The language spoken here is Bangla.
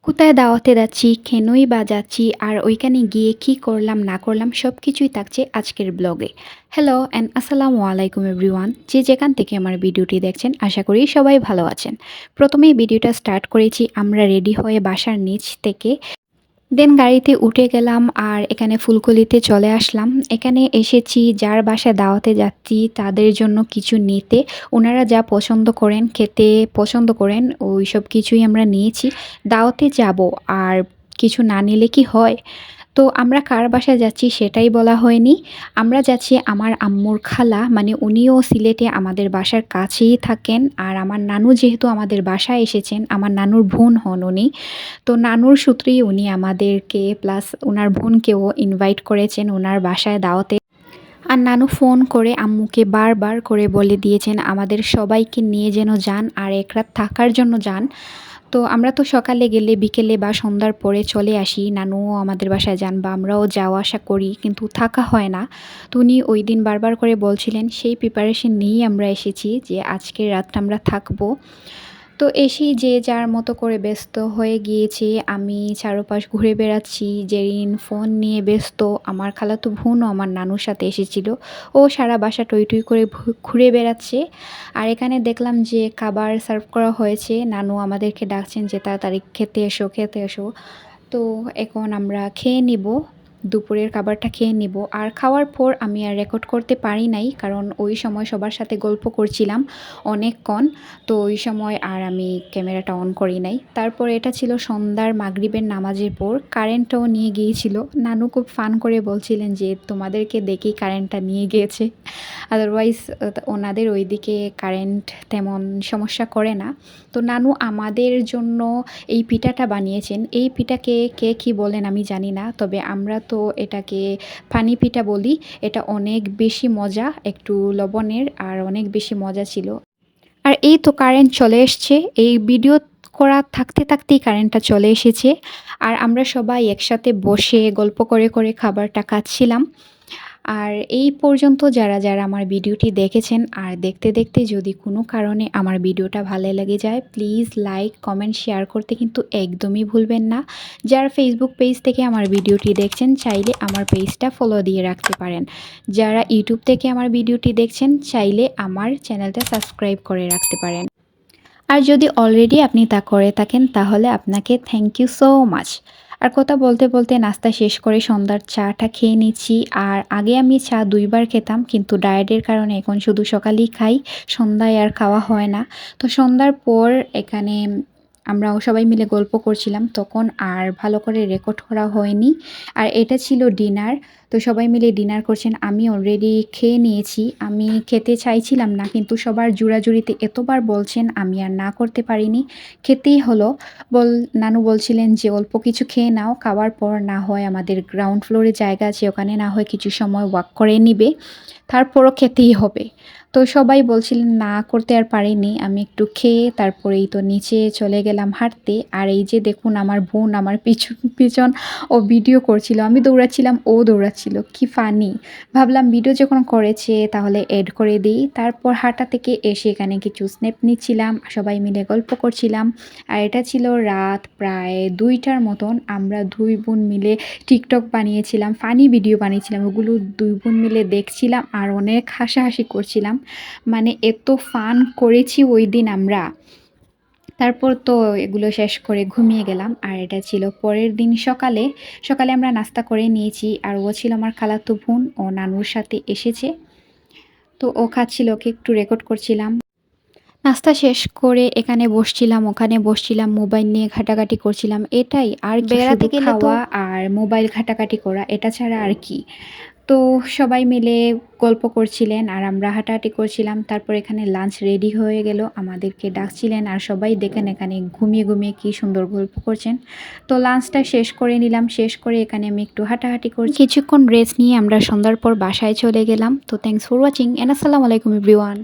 কোথায় দাওয়াতে যাচ্ছি, কেনই বা যাচ্ছি আর ওইখানে গিয়ে কি করলাম না করলাম সবকিছুই থাকছে আজকের ব্লগে। হ্যালো অ্যান্ড আসসালামু আলাইকুম এভরিওয়ান, যে যেখান থেকে আমার ভিডিওটি দেখছেন আশা করি সবাই ভালো আছেন। প্রথমেই ভিডিওটা স্টার্ট করেছি আমরা রেডি হয়ে বাসার নিচ থেকে, দেন গাড়িতে উঠে গেলাম আর এখানে ফুলকলিতে চলে আসলাম। এখানে এসেছি যার বাসায় দাওয়াতে যাচ্ছি তাদের জন্য কিছু নিতে। ওনারা যা পছন্দ করেন, খেতে পছন্দ করেন, ওই সব কিছুই আমরা নিয়েছি। দাওয়াতে যাব আর কিছু না নিলে কি হয়? তো আমরা কার বাসায় যাচ্ছি সেটাই বলা হয়নি। আমরা যাচ্ছি আমার আম্মুর খালা, মানে উনিও সিলেটে আমাদের বাসার কাছেই থাকেন। আর আমার নানু যেহেতু আমাদের বাসায় এসেছেন, আমার নানুর বোন হন উনি। তো নানুর সূত্রেই উনি আমাদেরকে প্লাস উনার বোনকেও ইনভাইট করেছেন উনার বাসায় দাওয়াতে। আর নানু ফোন করে আম্মুকে বারবার করে বলে দিয়েছেন আমাদের সবাইকে নিয়ে যেন যান আর এক রাত থাকার জন্য যান। তো আমরা তো সকালে গেলে বিকেলে বা সন্ধ্যার পরে চলে আসি, নানুও আমাদের বাসায় যান বা আমরাও যাওয়া আসা করি, কিন্তু থাকা হয় না। তো উনি ওই দিন বারবার করে বলছিলেন, সেই প্রিপারেশন নিয়েই আমরা এসেছি যে আজকের রাতটা আমরা থাকবো। তো এসেই যে যার মতো করে ব্যস্ত হয়ে গিয়েছি। আমি চারপাশ ঘুরে বেড়াচ্ছি, জেরিন ফোন নিয়ে ব্যস্ত। আমার খালাতো বোনও আমার নানুর সাথে এসেছিল, ও সারা বাসা টই টই করে ঘুরে বেড়াচ্ছে। আর এখানে দেখলাম যে খাবার সার্ভ করা হয়েছে, নানু আমাদেরকে ডাকছেন যে তাড়াতাড়ি খেতে এসো খেতে এসো। তো এখন আমরা খেয়ে নিব, দুপুরের খাবারটা খেয়ে নিব। আর খাওয়ার পর আমি আর রেকর্ড করতে পারি নাই, কারণ ওই সময় সবার সাথে গল্প করছিলাম অনেকক্ষণ। তো ওই সময় আর আমি ক্যামেরাটা অন করি নাই। তারপর এটা ছিল সন্ধ্যার মাগরিবের নামাজের পর, কারেন্টটাও নিয়ে গিয়েছিল। নানু খুব ফান করে বলছিলেন যে তোমাদেরকে দেখেই কারেন্টটা নিয়ে গিয়েছে, আদারওয়াইজ ওনাদের ওইদিকে কারেন্ট তেমন সমস্যা করে না। তো নানু আমাদের জন্য এই পিঠাটা বানিয়েছেন। এই পিঠাকে কে কী বলেন আমি জানি না, তবে আমরা তো এটাকে পানি পিঠা বলি। এটা অনেক বেশি মজা, একটু লবণের, আর অনেক বেশি মজা ছিল। আর এই তো কারেন্ট চলে এসছে, এই ভিডিও করা থাকতে থাকতেই কারেন্টটা চলে এসেছে। আর আমরা সবাই একসাথে বসে গল্প করে করে খাবারটা খাচ্ছিলাম। আর এই পর্যন্ত যারা যারা আমার ভিডিওটি দেখেছেন আর দেখতে দেখতে যদি কোনো কারণে আমার ভিডিওটা ভালো লেগে যায়, প্লিজ লাইক কমেন্ট শেয়ার করতে কিন্তু একদমই ভুলবেন না। যারা ফেসবুক পেজ থেকে আমার ভিডিওটি দেখছেন চাইলে আমার পেজটা ফলো দিয়ে রাখতে পারেন। যারা ইউটিউব থেকে আমার ভিডিওটি দেখছেন চাইলে আমার চ্যানেলটা সাবস্ক্রাইব করে রাখতে পারেন। আর যদি অলরেডি আপনি তা করে থাকেন তাহলে আপনাকে থ্যাংক ইউ সো মাচ। আর কথা বলতে বলতে নাস্তা শেষ করে সন্ধ্যার চাটা খেয়ে নিচ্ছি। আর আগে আমি চা ২ বার খেতাম, কিন্তু ডায়েটের কারণে এখন শুধু সকালেই খাই, সন্ধ্যায় আর খাওয়া হয় না। তো সন্ধ্যার পর এখানে আমরাও সবাই মিলে গল্প করছিলাম, তখন আর ভালো করে রেকর্ড করা হয়নি। আর এটা ছিল ডিনার। তো সবাই মিলে ডিনার করছেন, আমি অলরেডি খেয়ে নিয়েছি। আমি খেতে চাইছিলাম না, কিন্তু সবার জোরাজুরিতে এতবার বলছেন আমি আর না করতে পারিনি, খেতেই হলো। বল নানু বলছিলেন যে অল্প কিছু খেয়ে নাও, খাওয়ার পর না হয় আমাদের গ্রাউন্ড ফ্লোরে জায়গা আছে, ওখানে না হয় কিছু সময় ওয়াক করে নিবে, তারপরও খেতেই হবে। তো সবাই বলছিলেন না করতে আর পারিনি। আমি একটু খেয়ে তারপরেই তো নিচে চলে গেলাম হাঁটতে। আর এই যে দেখুন আমার বোন আমার পিছন পিছন ও ভিডিও করছিল, আমি দৌড়াচ্ছিলাম ও দৌড়াচ্ছিল, কি ফানি। ভাবলাম ভিডিও যখন করেছে তাহলে এড করে দিই। তারপর হাঁটা থেকে এসে এখানে কিছু স্ন্যাপ নিচ্ছিলাম, সবাই মিলে গল্প করছিলাম। আর এটা ছিল রাত প্রায় 2টার মতন। আমরা 2 বোন মিলে টিকটক বানিয়েছিলাম, ফানি ভিডিও বানিয়েছিলাম, ওগুলো 2 বোন মিলে দেখছিলাম আর অনেক হাসাহাসি করছিলাম। মানে এত ফান করেছি ওই দিন আমরা। তারপর তো এগুলো শেষ করে ঘুমিয়ে গেলাম। আর এটা ছিল পরের দিন সকালে। সকালে আমরা নাস্তা করে নিয়েছি, আর ও ছিল আমার খালাতো বোন, ও নানুর সাথে এসেছে। তো ও খাচ্ছিল, ওকে একটু রেকর্ড করছিলাম। নাস্তা শেষ করে এখানে বসছিলাম, ওখানে বসছিলাম, মোবাইল নিয়ে ঘাটাঘাটি করছিলাম, এটাই আর কি, বেড়াতে শুধু গেলে তো খাওয়া আর মোবাইল ঘাটাঘাটি করা, এটা ছাড়া আর কি। তো সবাই মিলে গল্প করছিলেন আর আমরা হাঁটাহাঁটি করছিলাম। তারপর এখানে লাঞ্চ রেডি হয়ে গেল, আমাদেরকে ডাকছিলেন আর সবাই দেখেন এখানে ঘুমিয়ে ঘুমিয়ে কি সুন্দর গল্প করছেন। তো লাঞ্চটা শেষ করে নিলাম, শেষ করে এখানে আমি একটু হাঁটাহাঁটি করছি, কিছুক্ষণ রেস্ট নিয়ে আমরা সন্ধ্যার পর বাসায় চলে গেলাম। তো থ্যাংকস ফর ওয়াচিং এন্ড আসসালামু আলাইকুম এভরিওয়ান।